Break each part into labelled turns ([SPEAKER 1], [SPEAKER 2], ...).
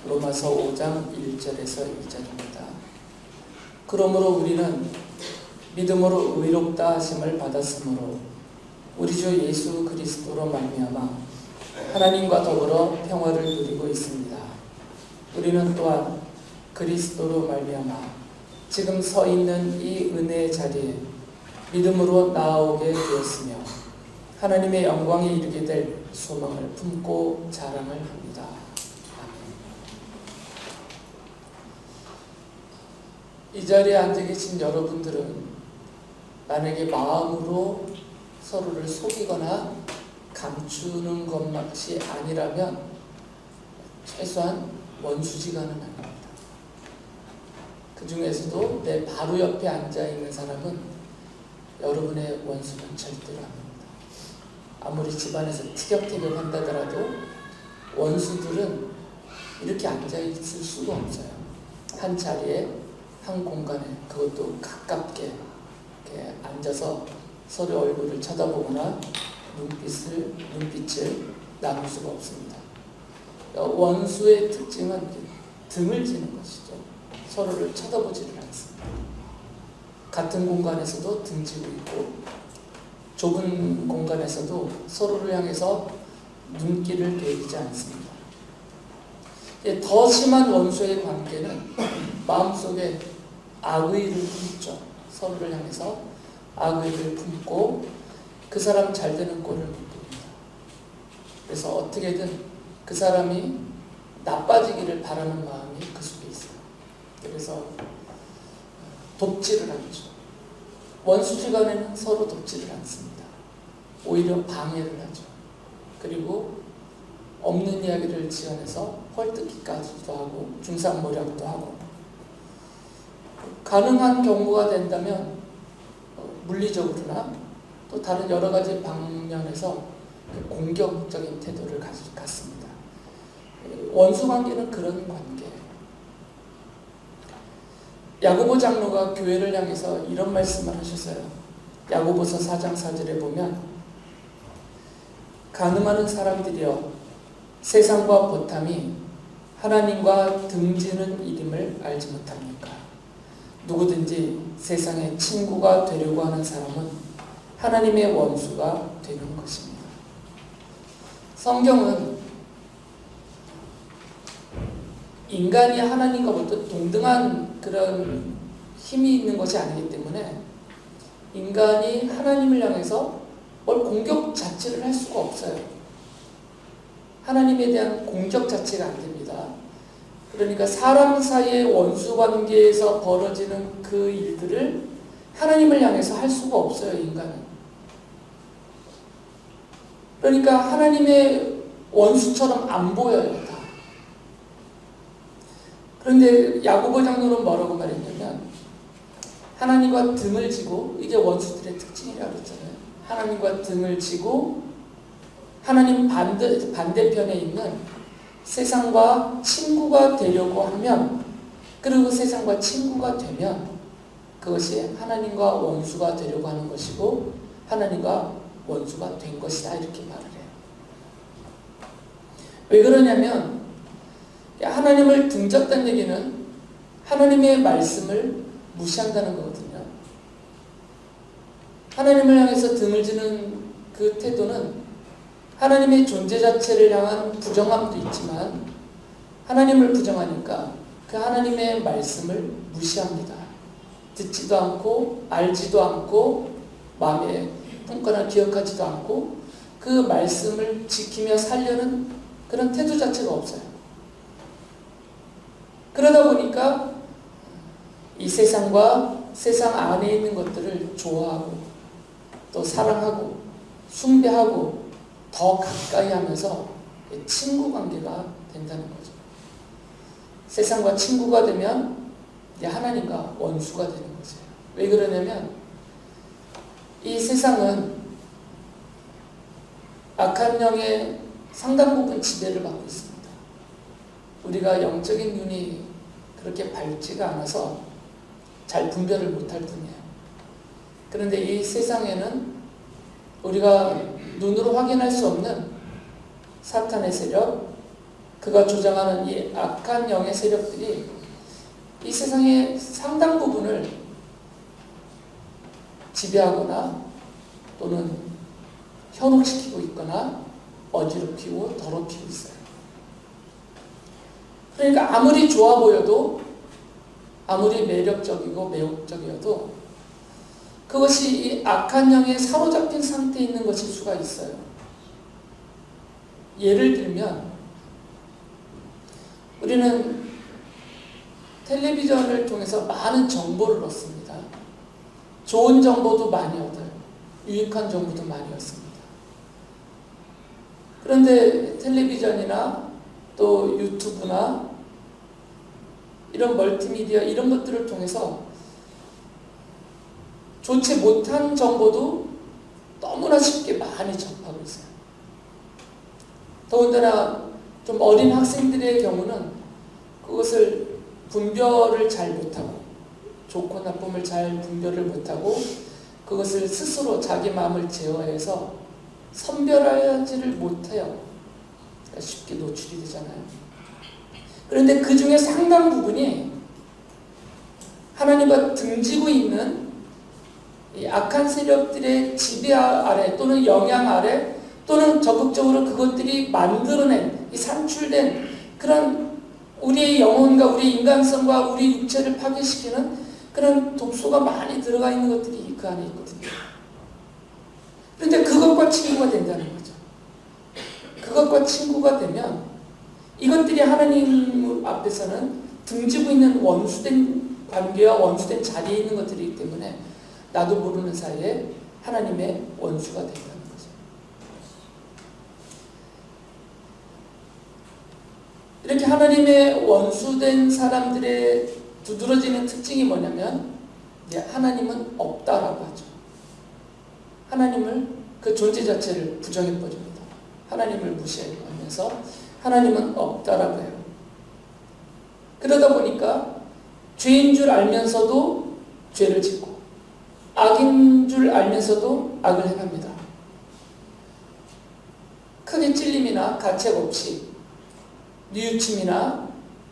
[SPEAKER 1] 로마서 5장 1절에서 2절입니다. 그러므로 우리는 믿음으로 의롭다 하심을 받았으므로 우리 주 예수 그리스도로 말미암아 하나님과 더불어 평화를 누리고 있습니다. 우리는 또한 그리스도로 말미암아 지금 서 있는 이 은혜의 자리에 믿음으로 나아오게 되었으며 하나님의 영광에 이르게 될 소망을 품고 자랑을 합니다. 이 자리에 앉아 계신 여러분들은 만약에 마음으로 서로를 속이거나 감추는 것이 아니라면 최소한 원수지간은 아닙니다. 그 중에서도 내 바로 옆에 앉아 있는 사람은 여러분의 원수는 절대로 아닙니다. 아무리 집안에서 티격태격 한다더라도 원수들은 이렇게 앉아 있을 수가 없어요. 한 자리에 한 공간에, 그것도 가깝게 이렇게 앉아서 서로 얼굴을 쳐다보거나 눈빛을 나눌 수가 없습니다. 원수의 특징은 등을 지는 것이죠. 서로를 쳐다보지를 않습니다. 같은 공간에서도 등지고 있고 좁은 공간에서도 서로를 향해서 눈길을 돌리지 않습니다. 더 심한 원수의 관계는 마음속에 악의를 품죠. 서로를 향해서 악의를 품고 그 사람 잘 되는 꼴을 못 봅니다. 그래서 어떻게든 그 사람이 나빠지기를 바라는 마음이 그 속에 있어요. 그래서 돕지를 않죠. 원수지간에는 서로 돕지를 않습니다. 오히려 방해를 하죠. 그리고 없는 이야기를 지어내서 헐뜯기까지도 하고 중상모략도 하고, 가능한 경우가 된다면 물리적으로나 또 다른 여러 가지 방면에서 공격적인 태도를 갖습니다. 원수관계는 그런 관계예요. 야고보 장로가 교회를 향해서 이런 말씀을 하셨어요. 야고보서 4장 4절에 보면 가늠하는 사람들이여 세상과 보탐이 하나님과 등지는 일임을 알지 못합니까? 누구든지 세상의 친구가 되려고 하는 사람은 하나님의 원수가 되는 것입니다. 성경은 인간이 하나님과부터 동등한 그런 힘이 있는 것이 아니기 때문에 인간이 하나님을 향해서 뭘 공격 자체를 할 수가 없어요. 하나님에 대한 공격 자체가 안 됩니다. 그러니까 사람 사이의 원수 관계에서 벌어지는 그 일들을 하나님을 향해서 할 수가 없어요, 인간은. 그러니까 하나님의 원수처럼 안 보여요, 다. 그런데 야고보 장로는 뭐라고 말했냐면 하나님과 등을 지고, 이게 원수들의 특징이라고 했잖아요. 하나님과 등을 지고 하나님 반대편에 있는 세상과 친구가 되려고 하면, 그리고 세상과 친구가 되면 그것이 하나님과 원수가 되려고 하는 것이고 하나님과 원수가 된 것이다, 이렇게 말을 해요. 왜 그러냐면 하나님을 등졌다는 얘기는 하나님의 말씀을 무시한다는 거거든요. 하나님을 향해서 등을 지는 그 태도는 하나님의 존재 자체를 향한 부정함도 있지만 하나님을 부정하니까 그 하나님의 말씀을 무시합니다. 듣지도 않고 알지도 않고 마음에 품거나 기억하지도 않고 그 말씀을 지키며 살려는 그런 태도 자체가 없어요. 그러다 보니까 이 세상과 세상 안에 있는 것들을 좋아하고 또 사랑하고 숭배하고 더 가까이 하면서 친구 관계가 된다는 거죠. 세상과 친구가 되면 이제 하나님과 원수가 되는 거죠. 왜 그러냐면 이 세상은 악한 영의 상당 부분 지배를 받고 있습니다. 우리가 영적인 눈이 그렇게 밝지가 않아서 잘 분별을 못할 뿐이에요. 그런데 이 세상에는 우리가 눈으로 확인할 수 없는 사탄의 세력, 그가 주장하는 이 악한 영의 세력들이 이 세상의 상당 부분을 지배하거나 또는 현혹시키고 있거나 어지럽히고 더럽히고 있어요. 그러니까 아무리 좋아 보여도, 아무리 매력적이고 매혹적이어도 그것이 이 악한 영에 사로잡힌 상태에 있는 것일 수가 있어요. 예를 들면 우리는 텔레비전을 통해서 많은 정보를 얻습니다. 좋은 정보도 많이 얻어요. 유익한 정보도 많이 얻습니다. 그런데 텔레비전이나 또 유튜브나 이런 멀티미디어 이런 것들을 통해서 좋지 못한 정보도 너무나 쉽게 많이 접하고 있어요. 더군다나 좀 어린 학생들의 경우는 그것을 분별을 잘 못하고, 좋고 나쁨을 잘 분별을 못하고 그것을 스스로 자기 마음을 제어해서 선별하지를 못해요. 그러니까 쉽게 노출이 되잖아요. 그런데 그 중에 상당 부분이 하나님과 등지고 있는 이 악한 세력들의 지배 아래 또는 영향 아래 또는 적극적으로 그것들이 만들어낸, 이 산출된 그런 우리의 영혼과 우리의 인간성과 우리 육체를 파괴시키는 그런 독소가 많이 들어가 있는 것들이 그 안에 있거든요. 그런데 그것과 친구가 된다는 거죠. 그것과 친구가 되면 이것들이 하나님 앞에서는 등지고 있는 원수된 관계와 원수된 자리에 있는 것들이기 때문에 나도 모르는 사이에 하나님의 원수가 된다는 거죠. 이렇게 하나님의 원수된 사람들의 두드러지는 특징이 뭐냐면 하나님은 없다라고 하죠. 하나님을, 그 존재 자체를 부정해버립니다. 하나님을 무시하면서 하나님은 없다라고 해요. 그러다 보니까 죄인 줄 알면서도 죄를 짓고 악인 줄 알면서도 악을 행합니다. 크게 찔림이나 가책 없이 뉘우침이나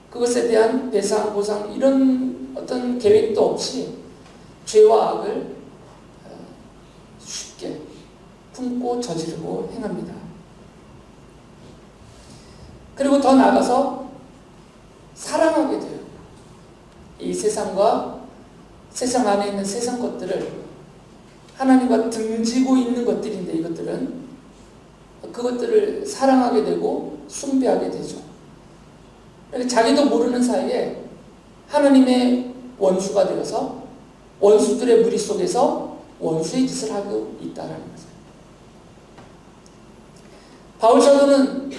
[SPEAKER 1] 그것에 대한 배상, 보상 이런 어떤 계획도 없이 죄와 악을 쉽게 품고 저지르고 행합니다. 그리고 더 나아가서 사랑하게 돼요. 이 세상과 세상 안에 있는 세상 것들을, 하나님과 등지고 있는 것들인데 이것들은 그것들을 사랑하게 되고 숭배하게 되죠. 자기도 모르는 사이에 하나님의 원수가 되어서 원수들의 무리 속에서 원수의 짓을 하고 있다는 거죠. 바울 사도는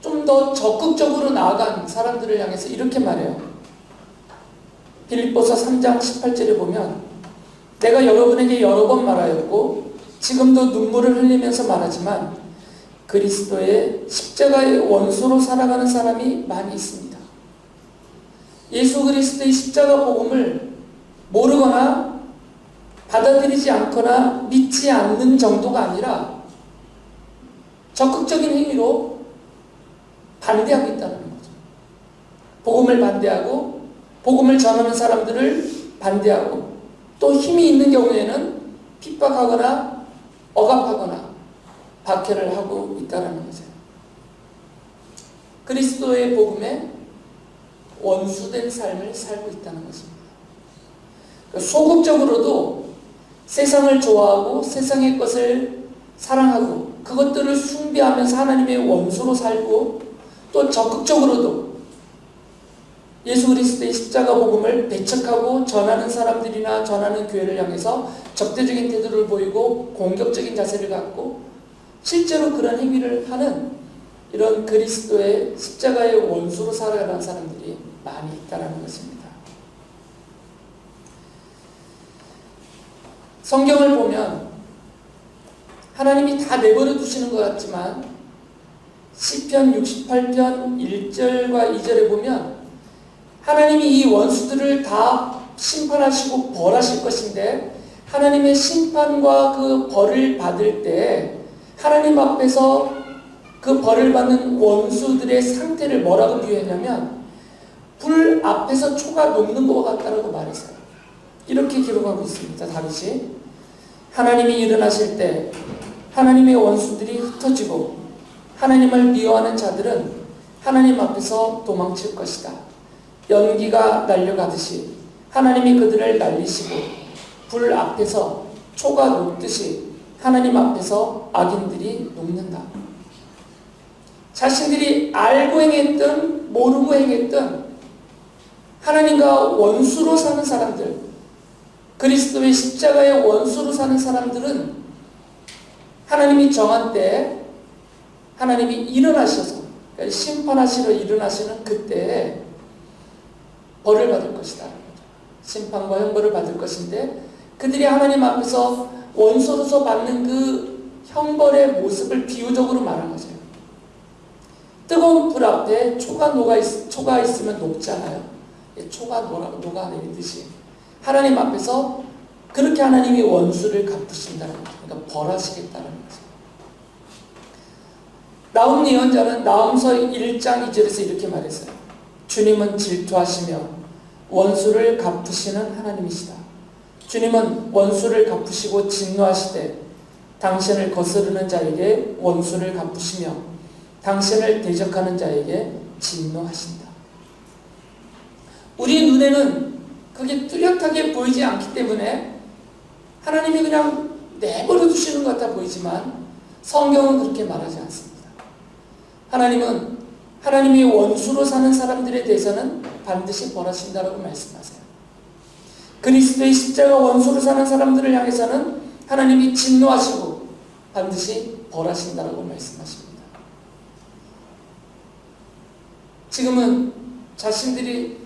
[SPEAKER 1] 좀 더 적극적으로 나아간 사람들을 향해서 이렇게 말해요. 빌립보서 3장 18절에 보면 내가 여러분에게 여러 번 말하였고 지금도 눈물을 흘리면서 말하지만 그리스도의 십자가의 원수로 살아가는 사람이 많이 있습니다. 예수 그리스도의 십자가 복음을 모르거나 받아들이지 않거나 믿지 않는 정도가 아니라 적극적인 행위로 반대하고 있다는 거죠. 복음을 반대하고 복음을 전하는 사람들을 반대하고 또 힘이 있는 경우에는 핍박하거나 억압하거나 박해를 하고 있다는 거죠. 그리스도의 복음에 원수된 삶을 살고 있다는 것입니다. 소극적으로도 세상을 좋아하고 세상의 것을 사랑하고 그것들을 숭배하면서 하나님의 원수로 살고 또 적극적으로도 예수 그리스도의 십자가 복음을 배척하고 전하는 사람들이나 전하는 교회를 향해서 적대적인 태도를 보이고 공격적인 자세를 갖고 실제로 그런 행위를 하는 이런 그리스도의 십자가의 원수로 살아가는 사람들이 많이 있다는 것입니다. 성경을 보면 하나님이 다 내버려 두시는 것 같지만 시편 68편 1절과 2절에 보면 하나님이 이 원수들을 다 심판하시고 벌하실 것인데 하나님의 심판과 그 벌을 받을 때 하나님 앞에서 그 벌을 받는 원수들의 상태를 뭐라고 비유했냐면 불 앞에서 초가 녹는 것과 같다라고 말했어요. 이렇게 기록하고 있습니다. 다윗이 하나님이 일어나실 때 하나님의 원수들이 흩어지고 하나님을 미워하는 자들은 하나님 앞에서 도망칠 것이다. 연기가 날려가듯이 하나님이 그들을 날리시고 불 앞에서 초가 녹듯이 하나님 앞에서 악인들이 녹는다. 자신들이 알고 행했든 모르고 행했든 하나님과 원수로 사는 사람들, 그리스도의 십자가의 원수로 사는 사람들은 하나님이 정한 때에 하나님이 일어나셔서 그러니까 심판하시러 일어나시는 그때에 벌을 받을 것이다. 심판과 형벌을 받을 것인데 그들이 하나님 앞에서 원수로서 받는 그 형벌의 모습을 비유적으로 말한 거죠. 뜨거운 불 앞에 초가 있으면 녹잖아요. 초가 녹아내리듯이 하나님 앞에서 그렇게 하나님이 원수를 갚으신다는 거죠. 그러니까 벌하시겠다는 거죠. 나훔 예언자는 나훔서 1장 2절에서 이렇게 말했어요. 주님은 질투하시며 원수를 갚으시는 하나님이시다. 주님은 원수를 갚으시고 진노하시되 당신을 거스르는 자에게 원수를 갚으시며 당신을 대적하는 자에게 진노하신다. 우리 눈에는 그게 뚜렷하게 보이지 않기 때문에 하나님이 그냥 내버려 두시는 것 같아 보이지만 성경은 그렇게 말하지 않습니다. 하나님은 하나님이 원수로 사는 사람들에 대해서는 반드시 벌하신다라고 말씀하세요. 그리스도의 십자가 원수로 사는 사람들을 향해서는 하나님이 진노하시고 반드시 벌하신다라고 말씀하십니다. 지금은 자신들이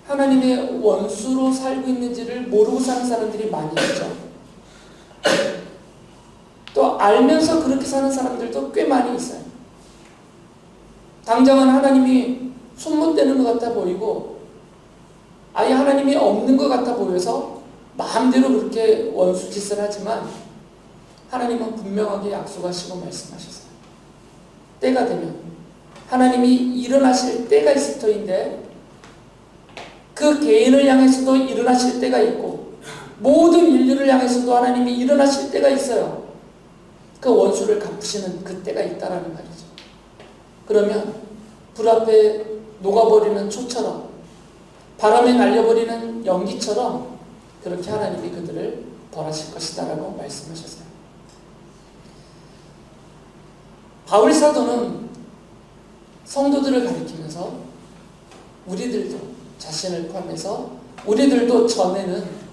[SPEAKER 1] 하나님의 원수로 살고 있는지를 모르고 사는 사람들이 많이 있죠. 또 알면서 그렇게 사는 사람들도 꽤 많이 있어요. 당장은 하나님이 손못대는 것 같아 보이고 아예 하나님이 없는 것 같아 보여서 마음대로 그렇게 원수 짓을 하지만 하나님은 분명하게 약속하시고 말씀하셨어요. 때가 되면 하나님이 일어나실 때가 있을 터인데 그 개인을 향해서도 일어나실 때가 있고 모든 인류를 향해서도 하나님이 일어나실 때가 있어요. 그 원수를 갚으시는 그 때가 있다라는 말이죠. 그러면 불 앞에 녹아버리는 초처럼 바람에 날려버리는 연기처럼 그렇게 하나님이 그들을 벌하실 것이다 라고 말씀하셨어요. 바울 사도는 성도들을 가리키면서 우리들도 자신을 포함해서 우리들도 전에는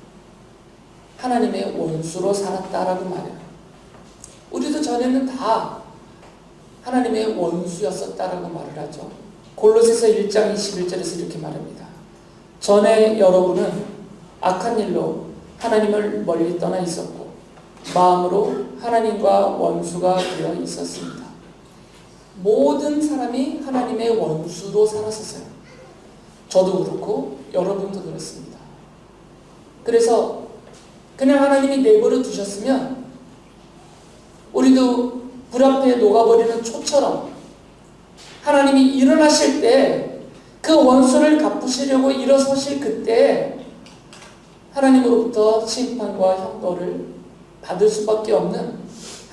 [SPEAKER 1] 하나님의 원수로 살았다라고 말해요. 우리도 전에는 다 하나님의 원수였었다라고 말을 하죠. 골로새서 1장 21절에서 이렇게 말합니다. 전에 여러분은 악한 일로 하나님을 멀리 떠나 있었고 마음으로 하나님과 원수가 되어 있었습니다. 모든 사람이 하나님의 원수로 살았었어요. 저도 그렇고 여러분도 그렇습니다. 그래서 그냥 하나님이 내버려 두셨으면 우리도 불 앞에 녹아버리는 초처럼 하나님이 일어나실 때 그 원수를 갚으시려고 일어서실 그때 하나님으로부터 심판과 형벌을 받을 수밖에 없는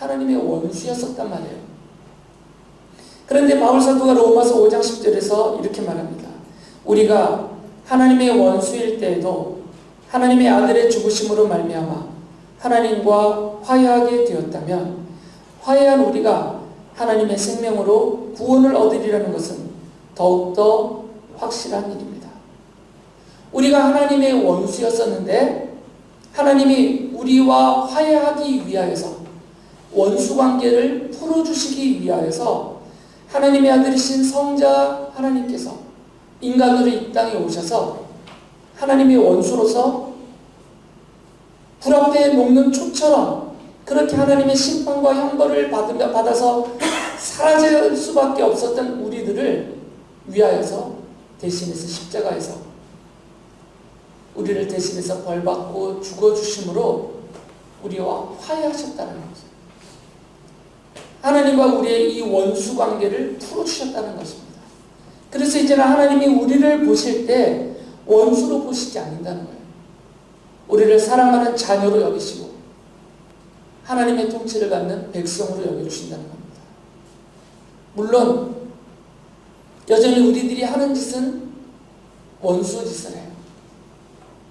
[SPEAKER 1] 하나님의 원수였었단 말이에요. 그런데 바울 사도가 로마서 5장 10절에서 이렇게 말합니다. 우리가 하나님의 원수일 때에도 하나님의 아들의 죽으심으로 말미암아 하나님과 화해하게 되었다면 화해한 우리가 하나님의 생명으로 구원을 얻으리라는 것은 더욱더 확실한 일입니다. 우리가 하나님의 원수였었는데 하나님이 우리와 화해하기 위하여서 원수관계를 풀어주시기 위하여서 하나님의 아들이신 성자 하나님께서 인간으로 이 땅에 오셔서 하나님의 원수로서 불 앞에 녹는 초처럼 그렇게 하나님의 심판과 형벌을 받아서 사라질 수밖에 없었던 우리들을 위하여서 대신해서 십자가에서 우리를 대신해서 벌받고 죽어주심으로 우리와 화해하셨다는 거죠. 하나님과 우리의 이 원수 관계를 풀어주셨다는 것입니다. 그래서 이제는 하나님이 우리를 보실 때 원수로 보시지 않는다는 거예요. 우리를 사랑하는 자녀로 여기시고 하나님의 통치를 받는 백성으로 여겨주신다는 겁니다. 물론 여전히 우리들이 하는 짓은 원수 짓을 해요.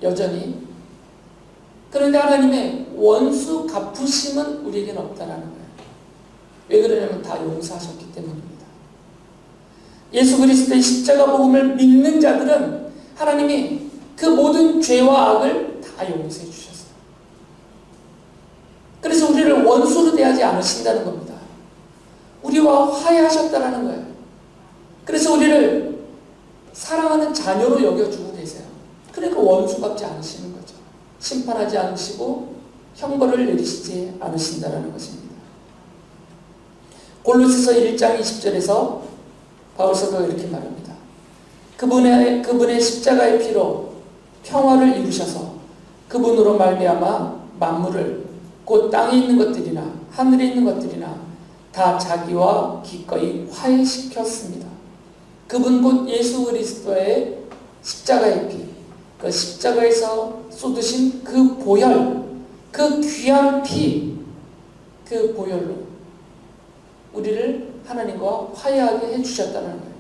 [SPEAKER 1] 여전히. 그런데 하나님의 원수 갚으심은 우리에게는 없다라는 거예요. 왜 그러냐면 다 용서하셨기 때문입니다. 예수 그리스도의 십자가 복음을 믿는 자들은 하나님이 그 모든 죄와 악을 다 용서해 주셨어요. 그래서 우리를 원수로 대하지 않으신다는 겁니다. 우리와 화해하셨다는 거예요. 그래서 우리를 사랑하는 자녀로 여겨주고 계세요. 그러니까 원수 갚지 않으시는 거죠. 심판하지 않으시고 형벌을 내리시지 않으신다는 것입니다. 골로새서 1장 20절에서 바울 사도가 이렇게 말합니다. 그분의 십자가의 피로 평화를 이루셔서 그분으로 말미암아 만물을 곧 땅에 있는 것들이나 하늘에 있는 것들이나 다 자기와 기꺼이 화해시켰습니다. 그분 곧 예수 그리스도의 십자가의 피, 그 십자가에서 쏟으신 그 보혈, 그 귀한 피, 그 보혈로 우리를 하나님과 화해하게 해주셨다는 거예요.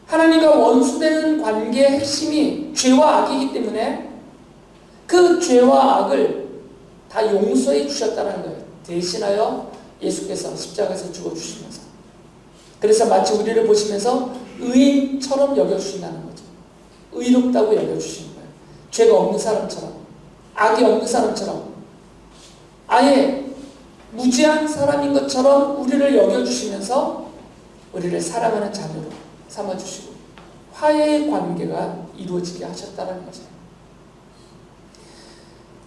[SPEAKER 1] 하나님과 원수되는 관계의 핵심이 죄와 악이기 때문에 그 죄와 악을 다 용서해 주셨다는 거예요. 대신하여 예수께서 십자가에서 죽어주시면서. 그래서 마치 우리를 보시면서 의인처럼 여겨주신다는 거죠. 의롭다고 여겨주시는 거예요. 죄가 없는 사람처럼, 악이 없는 사람처럼, 아예 무죄한 사람인 것처럼 우리를 여겨주시면서 우리를 사랑하는 자녀로 삼아주시고 화해의 관계가 이루어지게 하셨다는 거죠.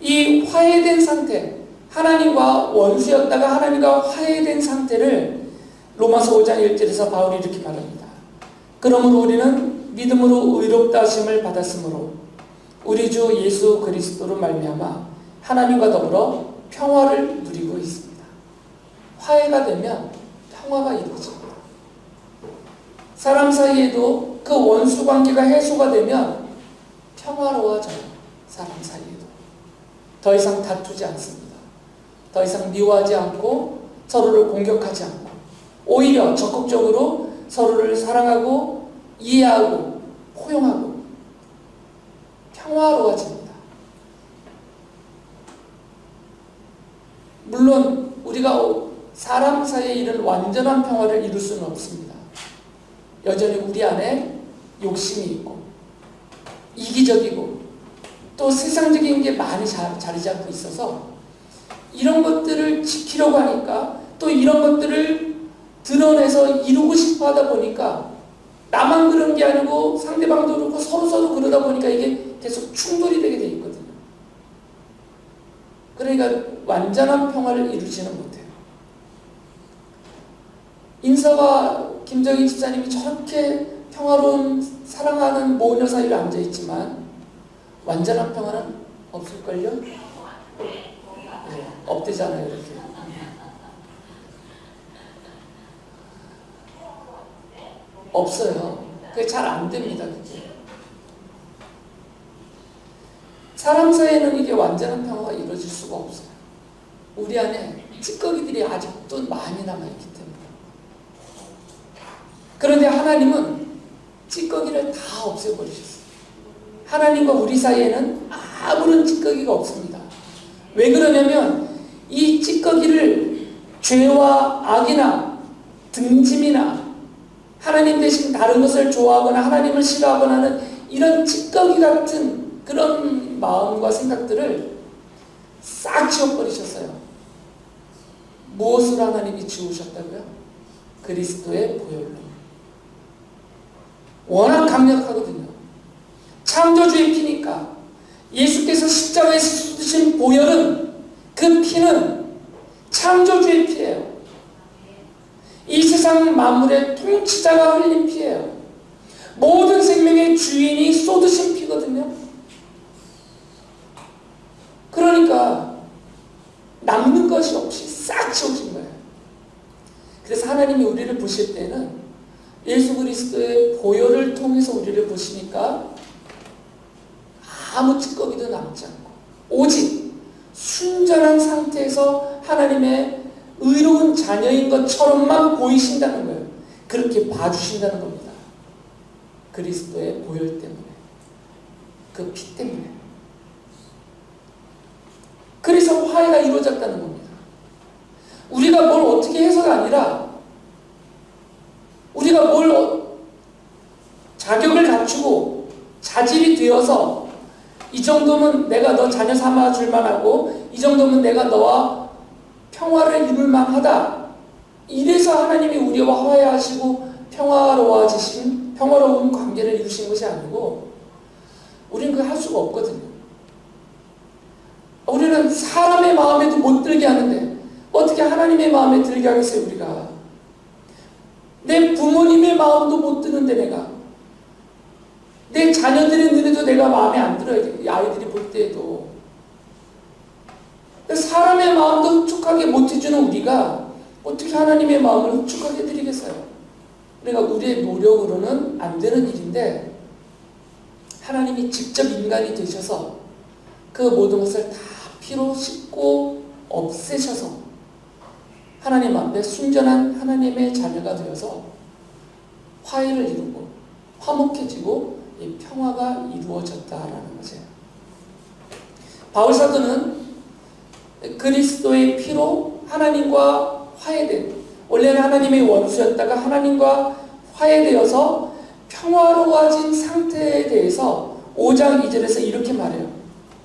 [SPEAKER 1] 이 화해된 상태, 하나님과 원수였다가 하나님과 화해된 상태를 로마서 5장 1절에서 바울이 이렇게 말합니다. 그러므로 우리는 믿음으로 의롭다 하심을 받았으므로 우리 주 예수 그리스도로 말미암아 하나님과 더불어 평화를 누리고 있습니다. 화해가 되면 평화가 이루어집니다. 사람 사이에도 그 원수 관계가 해소가 되면 평화로워져요. 사람 사이에도. 더 이상 다투지 않습니다. 더 이상 미워하지 않고 서로를 공격하지 않고 오히려 적극적으로 서로를 사랑하고 이해하고 포용하고 평화로워집니다. 물론 우리가 사람 사이에 이런 완전한 평화를 이룰 수는 없습니다. 여전히 우리 안에 욕심이 있고 이기적이고 또 세상적인 게 많이 자리 잡고 있어서 이런 것들을 지키려고 하니까 또 이런 것들을 드러내서 이루고 싶어 하다 보니까 나만 그런 게 아니고 상대방도 그렇고 서로 그러다 보니까 이게 계속 충돌이 되게 돼 있거든요. 그러니까 완전한 평화를 이루지는 못해요. 인사와 김정희 집사님이 저렇게 평화로운 사랑하는 모녀 사이에 앉아있지만 완전한 평화는 없을걸요? 네, 없대잖아요. 이렇게. 없어요. 그게 잘 안 됩니다. 그게. 사람 사이에는 이게 완전한 평화가 이루어질 수가 없어요. 우리 안에 찌꺼기들이 아직도 많이 남아있기 때문에. 그런데 하나님은 찌꺼기를 다 없애버리셨어요. 하나님과 우리 사이에는 아무런 찌꺼기가 없습니다. 왜 그러냐면 이 찌꺼기를 죄와 악이나 등짐이나 하나님 대신 다른 것을 좋아하거나 하나님을 싫어하거나 하는 이런 찌꺼기 같은 그런 마음과 생각들을 싹 지워버리셨어요. 무엇을 하나님이 지우셨다고요? 그리스도의 보혈로. 워낙 강력하거든요. 창조주의 피니까. 예수께서 십자가에서 쏟으신 보혈은, 그 피는 창조주의 피예요. 이 세상 만물의 통치자가 흘린 피예요. 모든 생명의 주인이 쏟으신 피거든요. 그러니까 남는 것이 없이 싹 지워진 거예요. 우리가 아무 찌꺼기도 남지 않고 오직 순전한 상태에서 하나님의 의로운 자녀인 것처럼만 보이신다는 거예요. 그렇게 봐주신다는 겁니다. 그리스도의 보혈 때문에, 그 피 때문에. 그래서 화해가 이루어졌다는 겁니다. 우리가 뭘 어떻게 해서가 아니라 우리가 뭘 자격을 갖추고 자질이 되어서 이 정도면 내가 너 자녀 삼아 줄만 하고 이 정도면 내가 너와 평화를 이룰 만하다. 이래서 하나님이 우리와 화해하시고 평화로운 관계를 이루신 것이 아니고 우리는 그걸 할 수가 없거든요. 우리는 사람의 마음에도 못 들게 하는데 어떻게 하나님의 마음에 들게 하겠어요, 우리가? 내 부모님의 마음도 못 드는데 내 자녀들의 눈에도 내가 마음에 안 들어야 돼. 아이들이 볼 때에도. 사람의 마음도 흡족하게 못 해주는 우리가 어떻게 하나님의 마음을 흡족하게 드리겠어요? 그러니까 우리의 노력으로는 안 되는 일인데 하나님이 직접 인간이 되셔서 그 모든 것을 다 피로 씻고 없애셔서 하나님 앞에 순전한 하나님의 자녀가 되어서 화해를 이루고 화목해지고 이 평화가 이루어졌다라는 거죠. 바울사도는 그리스도의 피로 하나님과 화해된, 원래는 하나님의 원수였다가 하나님과 화해되어서 평화로워진 상태에 대해서 5장 2절에서 이렇게 말해요.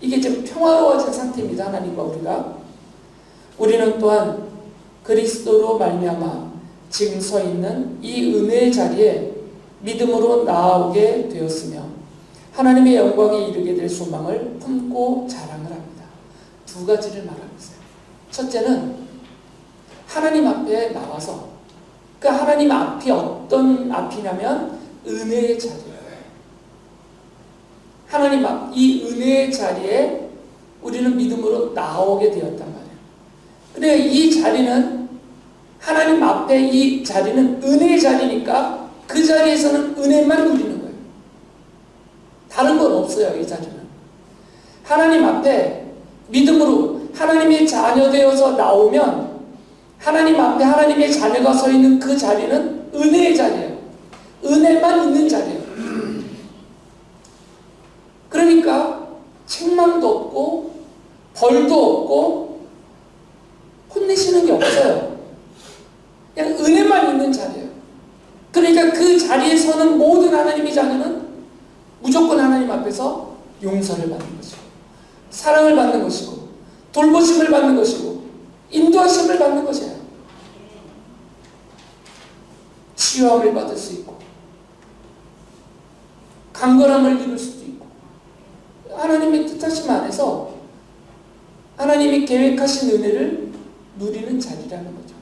[SPEAKER 1] 이게 지금 평화로워진 상태입니다. 하나님과 우리가. 우리는 또한 그리스도로 말미암아 지금 서 있는 이 은혜의 자리에 믿음으로 나아오게 되었으며 하나님의 영광에 이르게 될 소망을 품고 자랑을 합니다. 두 가지를 말하고 있어요. 첫째는 하나님 앞에 나와서, 그 하나님 앞이 어떤 앞이냐면 은혜의 자리예요. 하나님 앞, 이 은혜의 자리에 우리는 믿음으로 나오게 되었단 말이에요. 근데 이 자리는, 하나님 앞에 이 자리는 은혜의 자리니까 그 자리에서는 은혜만 누리는 거예요. 다른 건 없어요, 이 자리는. 하나님 앞에 믿음으로 하나님의 자녀 되어서 나오면 하나님 앞에 하나님의 자녀가 서 있는 그 자리는 은혜의 자리예요. 은혜만 있는 자리예요. 그러니까 책망도 없고 벌도 없고 혼내시는 게 없어요. 그냥 은혜만 있는 자리예요. 그러니까 그 자리에 서는 모든 하나님의 자녀는 무조건 하나님 앞에서 용서를 받는 것이고 사랑을 받는 것이고 돌보심을 받는 것이고 인도하심을 받는 것이에요. 치유함을 받을 수 있고 강건함을 이룰 수도 있고 하나님의 뜻하심 안에서 하나님이 계획하신 은혜를 누리는 자리라는 거죠.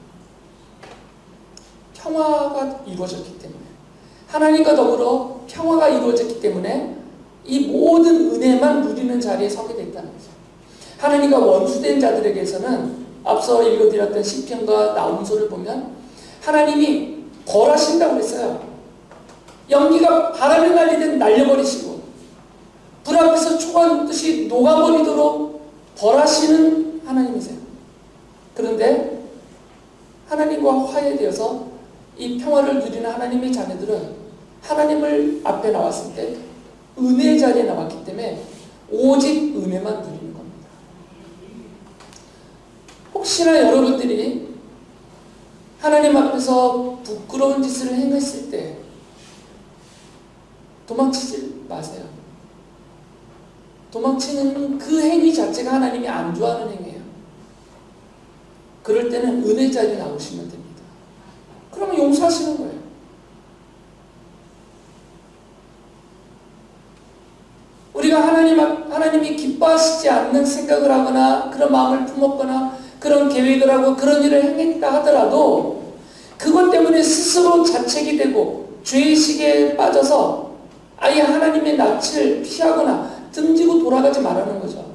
[SPEAKER 1] 평화가 이루어졌기 때문에, 하나님과 더불어 평화가 이루어졌기 때문에 이 모든 은혜만 누리는 자리에 서게 됐다는 거죠. 하나님과 원수된 자들에게서는 앞서 읽어드렸던 시편과 나홈소를 보면 하나님이 벌하신다고 그랬어요. 연기가 바람에 날리듯 날려버리시고 불 앞에서 초가듯이 녹아버리도록 벌하시는 하나님이세요. 그런데 하나님과 화해되어서 이 평화를 누리는 하나님의 자녀들은 하나님을 앞에 나왔을 때 은혜의 자리에 나왔기 때문에 오직 은혜만 누리는 겁니다. 혹시나 여러분들이 하나님 앞에서 부끄러운 짓을 행했을 때 도망치지 마세요. 도망치는 그 행위 자체가 하나님이 안 좋아하는 행위예요. 그럴 때는 은혜 자리에 나오시면 됩니다. 그러면 용서하시는 거예요. 우리가 하나님이 기뻐하시지 않는 생각을 하거나 그런 마음을 품었거나 그런 계획을 하고 그런 일을 행했다 하더라도 그것 때문에 스스로 자책이 되고 죄의식에 빠져서 아예 하나님의 낯을 피하거나 등지고 돌아가지 말라는 거죠.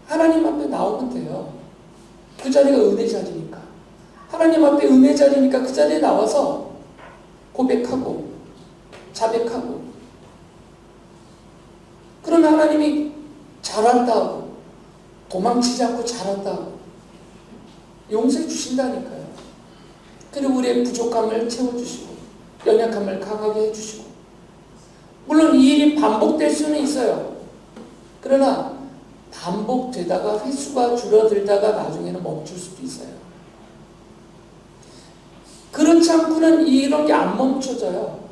[SPEAKER 1] 하나님 앞에 나오면 돼요. 그 자리가 은혜 자리니까. 하나님 앞에 은혜 자리니까 그 자리에 나와서 고백하고 자백하고, 그러면 하나님이 잘한다 하고, 도망치지 않고 잘한다 하고 용서해 주신다니까요. 그리고 우리의 부족함을 채워주시고 연약함을 강하게 해주시고, 물론 이 일이 반복될 수는 있어요. 그러나 반복되다가 횟수가 줄어들다가 나중에는 멈출 수도 있어요. 그렇지 않고는 이런 게 안 멈춰져요.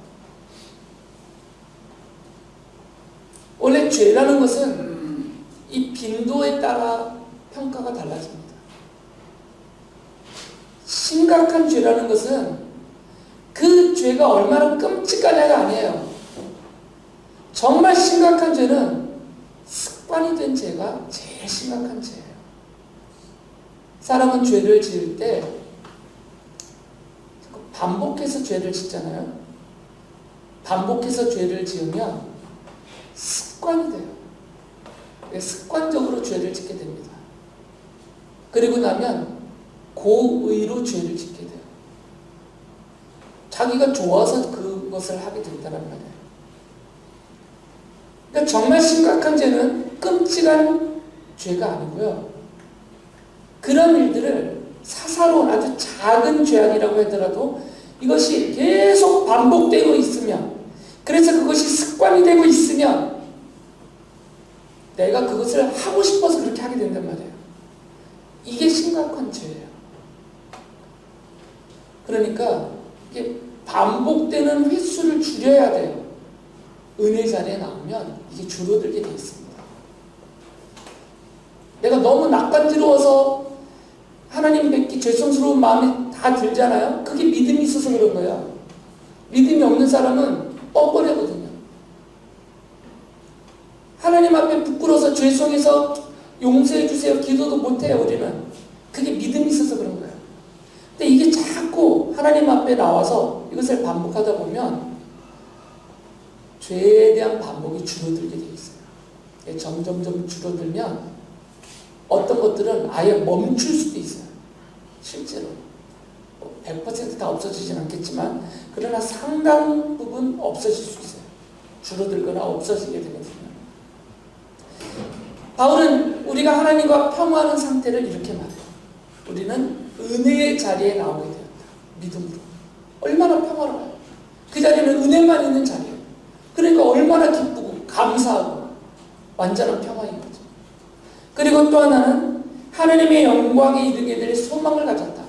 [SPEAKER 1] 원래 죄라는 것은 이 빈도에 따라 평가가 달라집니다. 심각한 죄라는 것은 그 죄가 얼마나 끔찍하냐가 아니에요. 정말 심각한 죄는 습관이 된 죄가 제일 심각한 죄예요. 사람은 죄를 지을 때 반복해서 죄를 짓잖아요. 반복해서 죄를 지으면 습관이 돼요. 습관적으로 죄를 짓게 됩니다. 그리고 나면 고의로 죄를 짓게 돼요. 자기가 좋아서 그것을 하게 된다는 말이에요. 그러니까 정말 심각한 죄는 끔찍한 죄가 아니고요. 그런 일들을 사사로운 아주 작은 죄악이라고 하더라도 이것이 계속 반복되고 있으면, 그래서 그것이 습관이 되고 있으면 내가 그것을 하고 싶어서 그렇게 하게 된단 말이에요. 이게 심각한 죄예요. 그러니까 이게 반복되는 횟수를 줄여야 돼요. 은혜 자리에 나오면 이게 줄어들게 돼 있습니다. 내가 너무 낯간지러워서 하나님 뵙기 죄송스러운 마음이 다 들잖아요. 그게 믿음이 있어서 그런 거야. 믿음이 없는 사람은 뻔뻔하거든요. 하나님 앞에 부끄러워서 죄송해서 용서해 주세요 기도도 못해요. 우리는 그게 믿음이 있어서 그런 거예요. 근데 이게 자꾸 하나님 앞에 나와서 이것을 반복하다 보면 죄에 대한 반복이 줄어들게 돼 있어요. 점점점 줄어들면 어떤 것들은 아예 멈출 수도 있어요. 실제로 100%다 없어지진 않겠지만 그러나 상당 부분 없어질 수 있어요. 줄어들거나 없어지게 되거든요. 바울은 우리가 하나님과 평화하는 상태를 이렇게 말해요. 우리는 은혜의 자리에 나오게 되었다. 믿음으로. 얼마나 평화로워요. 그 자리는 은혜만 있는 자리예요. 그러니까 얼마나 기쁘고 감사하고 완전한 평화인 거죠. 그리고 또 하나는 하나님의 영광에 이르게 될 소망을 가졌다.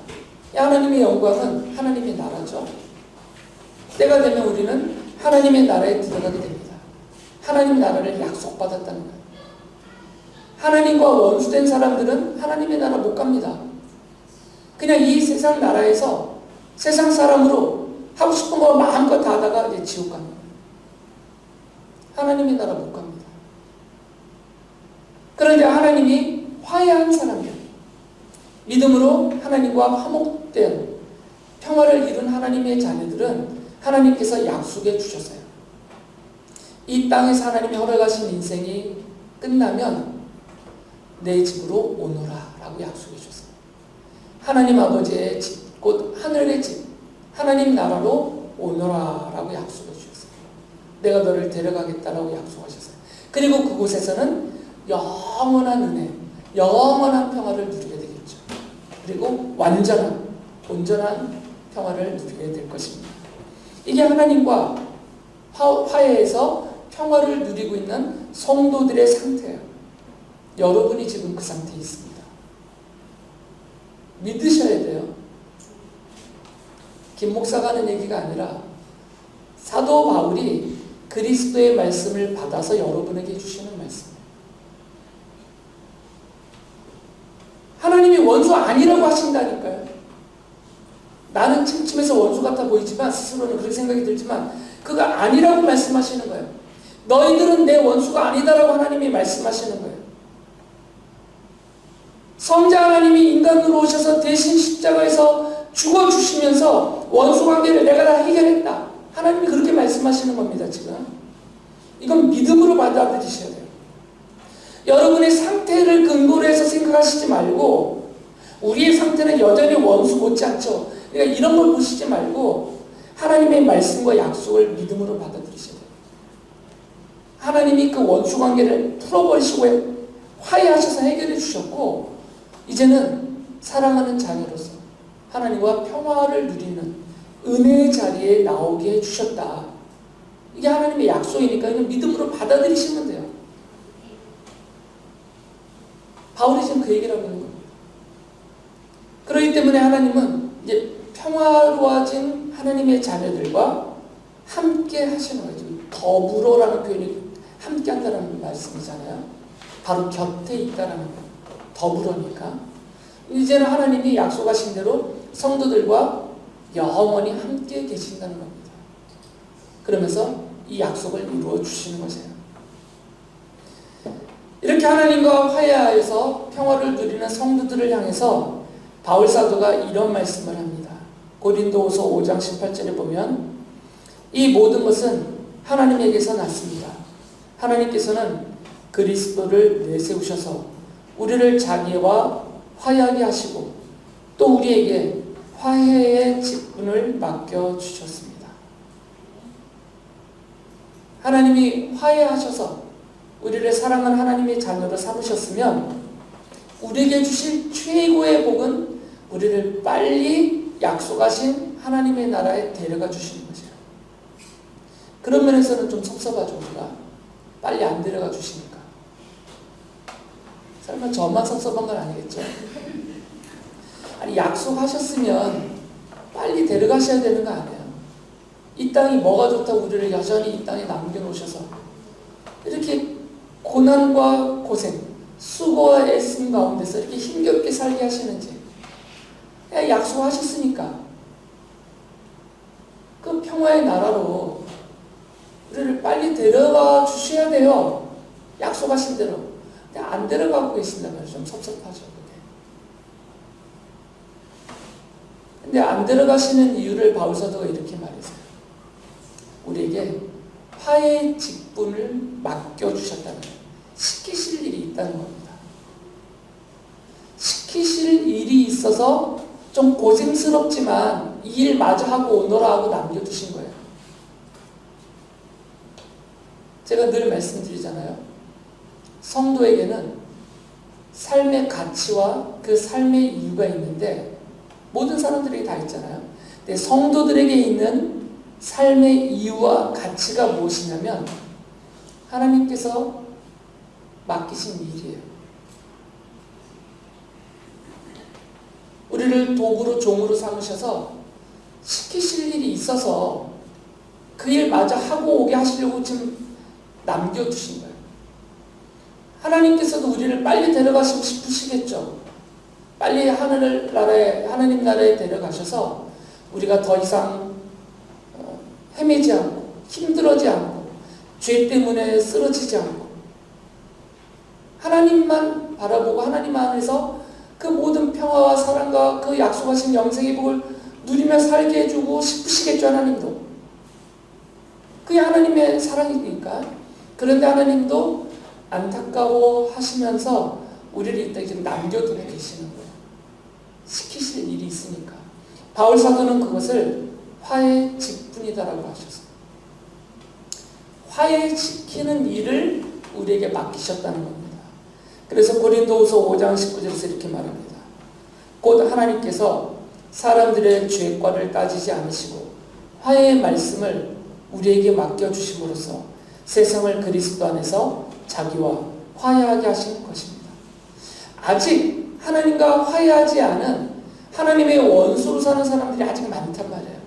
[SPEAKER 1] 하나님의 영광은 하나님의 나라죠. 때가 되면 우리는 하나님의 나라에 들어가게 됩니다. 하나님 나라를 약속받았다는 거예요. 하나님과 원수된 사람들은 하나님의 나라 못 갑니다. 그냥 이 세상 나라에서 세상 사람으로 하고 싶은 거 마음껏 다 하다가 이제 지옥 갑니다. 하나님의 나라 못 갑니다. 그런데 하나님이 화해한 사람들, 믿음으로 하나님과 화목된 평화를 이룬 하나님의 자녀들은 하나님께서 약속해 주셨어요. 이 땅에서 하나님이 허락하신 인생이 끝나면 내 집으로 오너라 라고 약속해 주셨어요. 하나님 아버지의 집, 곧 하늘의 집, 하나님 나라로 오너라 라고 약속해 주셨어요. 내가 너를 데려가겠다라고 약속하셨어요. 그리고 그곳에서는 영원한 은혜, 영원한 평화를 누리게 되겠죠. 그리고 완전한, 온전한 평화를 누리게 될 것입니다. 이게 하나님과 화해해서 평화를 누리고 있는 성도들의 상태예요. 여러분이 지금 그 상태에 있습니다. 믿으셔야 돼요. 김 목사가 하는 얘기가 아니라 사도 바울이 그리스도의 말씀을 받아서 여러분에게 해주시는 말씀이에요. 하나님이 원수 아니라고 하신다니까요. 나는 침침해서 원수 같아 보이지만, 스스로는 그렇게 생각이 들지만 그가 아니라고 말씀하시는 거예요. 너희들은 내 원수가 아니다라고 하나님이 말씀하시는 거예요. 성자 하나님이 인간으로 오셔서 대신 십자가에서 죽어주시면서 원수 관계를 내가 다 해결했다. 하나님이 그렇게 말씀하시는 겁니다. 지금 이건 믿음으로 받아들이셔야 돼요. 여러분의 상태를 근거로 해서 생각하시지 말고, 우리의 상태는 여전히 원수 못지않죠. 그러니까 이런 걸 보시지 말고 하나님의 말씀과 약속을 믿음으로 받아들이셔야 돼요. 하나님이 그 원수 관계를 풀어버리시고 화해하셔서 해결해 주셨고, 이제는 사랑하는 자녀로서 하나님과 평화를 누리는 은혜의 자리에 나오게 해주셨다. 이게 하나님의 약속이니까 그냥 믿음으로 받아들이시면 돼요. 바울이 지금 그 얘기를 하고 있는 겁니다. 그렇기 때문에 하나님은 이제 평화로워진 하나님의 자녀들과 함께 하시는 거죠. 더불어라는 표현이 함께 한다는 말씀이잖아요. 바로 곁에 있다라는 거. 더불어니까. 이제는 하나님이 약속하신 대로 성도들과 영원히 함께 계신다는 겁니다. 그러면서 이 약속을 이루어 주시는 것이에요. 이렇게 하나님과 화해하여서 평화를 누리는 성도들을 향해서 바울 사도가 이런 말씀을 합니다. 고린도후서 5장 18절에 보면 이 모든 것은 하나님에게서 났습니다. 하나님께서는 그리스도를 내세우셔서 우리를 자기와 화해하게 하시고 또 우리에게 화해의 직분을 맡겨주셨습니다. 하나님이 화해하셔서 우리를 사랑하는 하나님의 자녀로 삼으셨으면 우리에게 주실 최고의 복은 우리를 빨리 약속하신 하나님의 나라에 데려가 주시는 것이에요. 그런 면에서는 좀 섭섭하죠. 우리가 빨리 안 데려가 주시니까. 설마 저만 섭섭한 건 아니겠죠? 아니, 약속하셨으면 빨리 데려가셔야 되는 거 아니에요. 이 땅이 뭐가 좋다고 우리를 여전히 이 땅에 남겨놓으셔서 이렇게 고난과 고생, 수고와 애씀 가운데서 이렇게 힘겹게 살게 하시는지 약속하셨으니까 그 평화의 나라로 우리를 빨리 데려가 주셔야 돼요. 약속하신 대로. 근데 안 데려가고 계신다면 좀 섭섭하죠. 근데 안 데려가시는 이유를 바울 사도가 이렇게 말했어요. 우리에게 화해의 직분을 맡겨주셨다는 거예요. 시키실 일이 있다는 겁니다. 시키실 일이 있어서 좀 고생스럽지만 이 일 마저 하고 오너라 하고 남겨두신 거예요. 제가 늘 말씀드리잖아요. 성도에게는 삶의 가치와 그 삶의 이유가 있는데 모든 사람들에게 다 있잖아요. 근데 성도들에게 있는 삶의 이유와 가치가 무엇이냐면 하나님께서 맡기신 일이에요. 우리를 도구로 종으로 삼으셔서 시키실 일이 있어서 그 일 마저 하고 오게 하시려고 지금 남겨두신 거예요. 하나님께서도 우리를 빨리 데려가시고 싶으시겠죠. 빨리 하나님 나라에 데려가셔서 우리가 더 이상 헤매지 않고 힘들어지 않고 죄 때문에 쓰러지지 않고 하나님만 바라보고 하나님 안에서 그 모든 평화와 사랑과 그 약속하신 영생의 복을 누리며 살게 해주고 싶으시겠죠. 하나님도 그게 하나님의 사랑이니까. 그런데 하나님도 안타까워 하시면서 우리를 이때 지금 남겨두고 계시는 거예요. 시키실 일이 있으니까. 바울 사도는 그것을 화해 직분이다라고 하셨어요. 화해 지키는 일을 우리에게 맡기셨다는 겁니다. 그래서 고린도후서 5장 19절에서 이렇게 말합니다. 곧 하나님께서 사람들의 죄과를 따지지 않으시고 화해의 말씀을 우리에게 맡겨주심으로써 세상을 그리스도 안에서 자기와 화해하게 하신 것입니다. 아직 하나님과 화해하지 않은 하나님의 원수로 사는 사람들이 아직 많단 말이에요.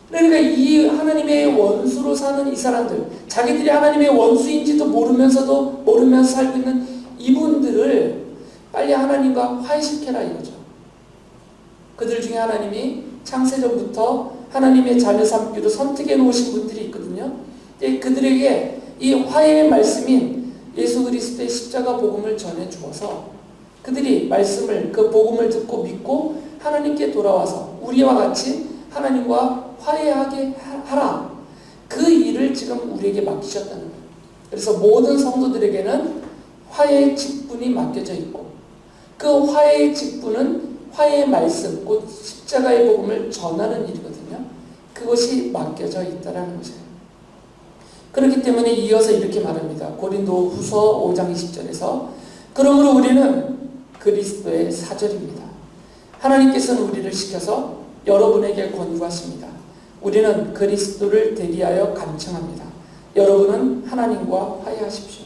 [SPEAKER 1] 그러니까 이 하나님의 원수로 사는 이 사람들, 자기들이 하나님의 원수인지도 모르면서 살고 있는 이분들을 빨리 하나님과 화해시켜라 이거죠. 그들 중에 하나님이 창세전부터 하나님의 자녀 삼기로 선택해 놓으신 분들이 있거든요. 그들에게 이 화해의 말씀인 예수 그리스도의 십자가 복음을 전해 주어서 그들이 말씀을 그 복음을 듣고 믿고 하나님께 돌아와서 우리와 같이 하나님과 화해하게 하라. 그 일을 지금 우리에게 맡기셨다는 거예요. 그래서 모든 성도들에게는 화해의 직분이 맡겨져 있고 그 화해의 직분은 화해의 말씀, 곧 십자가의 복음을 전하는 일이거든요. 그것이 맡겨져 있다라는 것이에요. 그렇기 때문에 이어서 이렇게 말합니다. 고린도 후서 5장 20절에서 그러므로 우리는 그리스도의 사절입니다. 하나님께서는 우리를 시켜서 여러분에게 권고하십니다. 우리는 그리스도를 대리하여 간청합니다. 여러분은 하나님과 화해하십시오.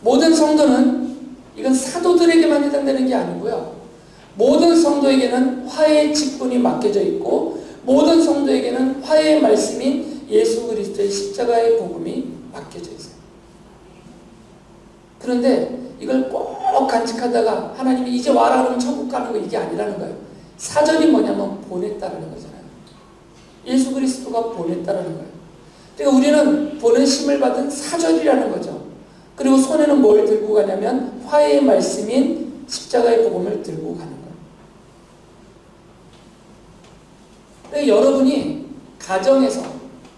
[SPEAKER 1] 모든 성도는 이건 사도들에게만 해당되는 게 아니고요. 모든 성도에게는 화해의 직분이 맡겨져 있고 모든 성도에게는 화해의 말씀인 예수 그리스도의 십자가의 복음이 맡겨져 있어요. 그런데 이걸 꼭 간직하다가 하나님이 이제 와라 그러면 천국 가는 거 이게 아니라는 거예요. 사절이 뭐냐면 보냈다라는 거잖아요. 예수 그리스도가 보냈다라는 거예요. 그러니까 우리는 보내심을 받은 사절이라는 거죠. 그리고 손에는 뭘 들고 가냐면 화해의 말씀인 십자가의 복음을 들고 가는 거예요. 그러니까 여러분이 가정에서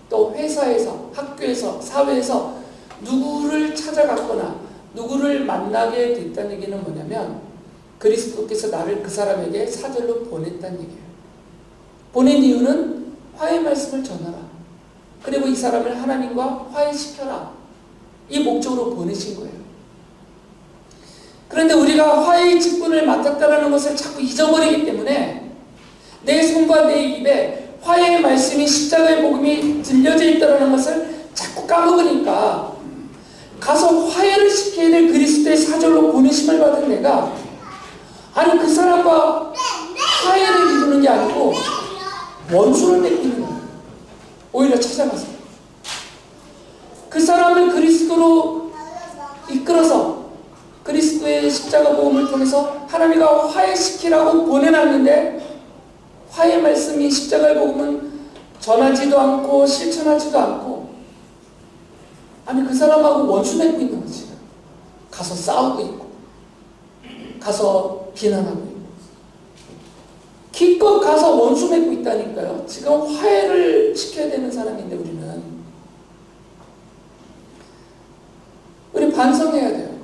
[SPEAKER 1] 또 회사에서 학교에서 사회에서 누구를 찾아갔거나 누구를 만나게 됐다는 얘기는 뭐냐면 그리스도께서 나를 그 사람에게 사절로 보냈다는 얘기예요. 보낸 이유는 화해의 말씀을 전하라. 그리고 이 사람을 하나님과 화해시켜라. 이 목적으로 보내신 거예요. 그런데 우리가 화해의 직분을 맡았다는 것을 자꾸 잊어버리기 때문에 내 손과 내 입에 화해의 말씀이 십자가의 복음이 들려져 있다는 것을 자꾸 까먹으니까 가서 화해를 시켜야 될 그리스도의 사절로 보내심을 받은 내가 아니 그 사람과 화해를 이루는 게 아니고 원수를 맺는 거예요. 오히려 찾아가서 그 사람을 그리스도로 이끌어서 그리스도의 십자가 복음을 통해서 하나님과 화해시키라고 보내놨는데 화해 말씀이 십자가의 복음은 전하지도 않고 실천하지도 않고 아니 그 사람하고 원수 맺고 있는 거지. 가서 싸우고 있고 가서 비난하고 있고 기껏 가서 원수 맺고 있다니까요. 지금 화해를 시켜야 되는 사람인데 우리 반성해야 돼요.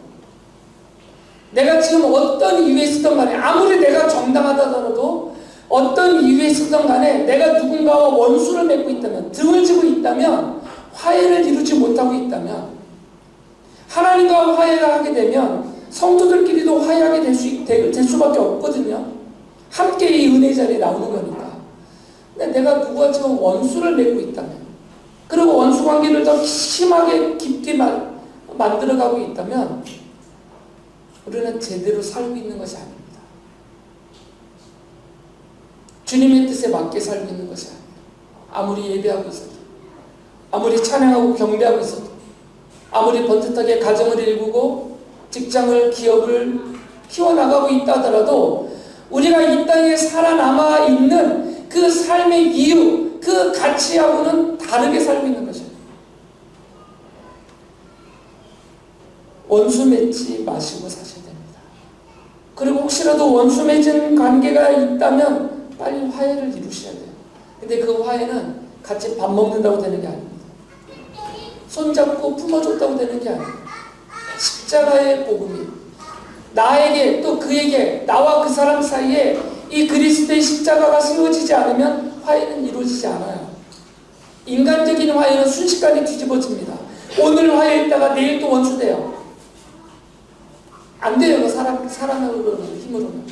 [SPEAKER 1] 내가 지금 어떤 이유에 있었던 간에 아무리 내가 정당하다더라도 어떤 이유에 있었던 간에 내가 누군가와 원수를 맺고 있다면 등을 지고 있다면 화해를 이루지 못하고 있다면 하나님과 화해하게 되면 성도들끼리도 화해하게 될 수밖에 없거든요. 함께 이 은혜의 자리에 나오는 거니까. 근데 내가 누구와 지금 원수를 맺고 있다면 그리고 원수 관계를 더 심하게 깊게 만들어가고 있다면 우리는 제대로 살고 있는 것이 아닙니다. 주님의 뜻에 맞게 살고 있는 것이 아닙니다. 아무리 예배하고 있어도 아무리 찬양하고 경배하고 있어도 아무리 번듯하게 가정을 일구고 직장을 기업을 키워나가고 있다 하더라도 우리가 이 땅에 살아남아 있는 그 삶의 이유 그 가치하고는 다르게 살고 있는 것이에요. 원수 맺지 마시고 사셔야 됩니다. 그리고 혹시라도 원수 맺은 관계가 있다면 빨리 화해를 이루셔야 돼요. 근데 그 화해는 같이 밥 먹는다고 되는 게 아닙니다. 손잡고 품어줬다고 되는 게 아니에요. 십자가의 복음이 나에게 또 그에게 나와 그 사람 사이에 이 그리스도의 십자가가 세워지지 않으면 화해는 이루어지지 않아요. 인간적인 화해는 순식간에 뒤집어집니다. 오늘 화해했다가 내일 또 원수돼요. 안 돼요. 사랑으로는 힘으로는.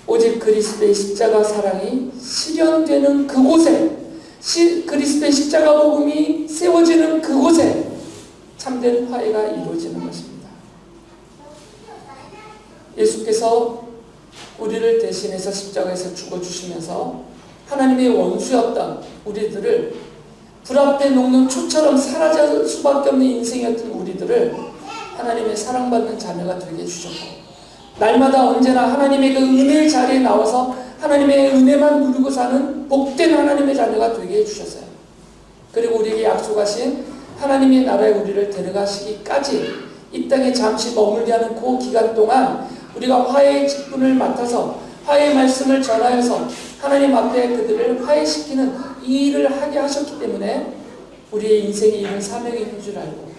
[SPEAKER 1] 오직 그리스도의 십자가 사랑이 실현되는 그곳에 그리스도의 십자가 복음이 세워지는 그곳에 참된 화해가 이루어지는 것입니다. 예수께서 우리를 대신해서 십자가에서 죽어주시면서 하나님의 원수였던 우리들을 불 앞에 녹는 초처럼 사라질 수밖에 없는 인생이었던 우리들을 하나님의 사랑받는 자녀가 되게 해주셨고 날마다 언제나 하나님의 그 은혜의 자리에 나와서 하나님의 은혜만 누리고 사는 복된 하나님의 자녀가 되게 해주셨어요. 그리고 우리에게 약속하신 하나님의 나라에 우리를 데려가시기까지 이 땅에 잠시 머물게 하는 그 기간 동안 우리가 화해의 직분을 맡아서 화해의 말씀을 전하여서 하나님 앞에 그들을 화해시키는 이 일을 하게 하셨기 때문에 우리의 인생에 이런 사명이 있는 줄 알고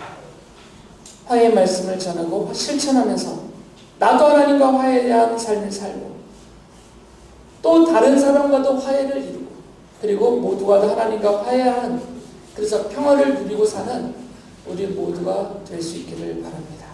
[SPEAKER 1] 화해의 말씀을 전하고 실천하면서 나도 하나님과 화해에 대한 삶을 살고 또 다른 사람과도 화해를 이루고 그리고 모두가 하나님과 화해하는 그래서 평화를 누리고 사는 우리 모두가 될 수 있기를 바랍니다.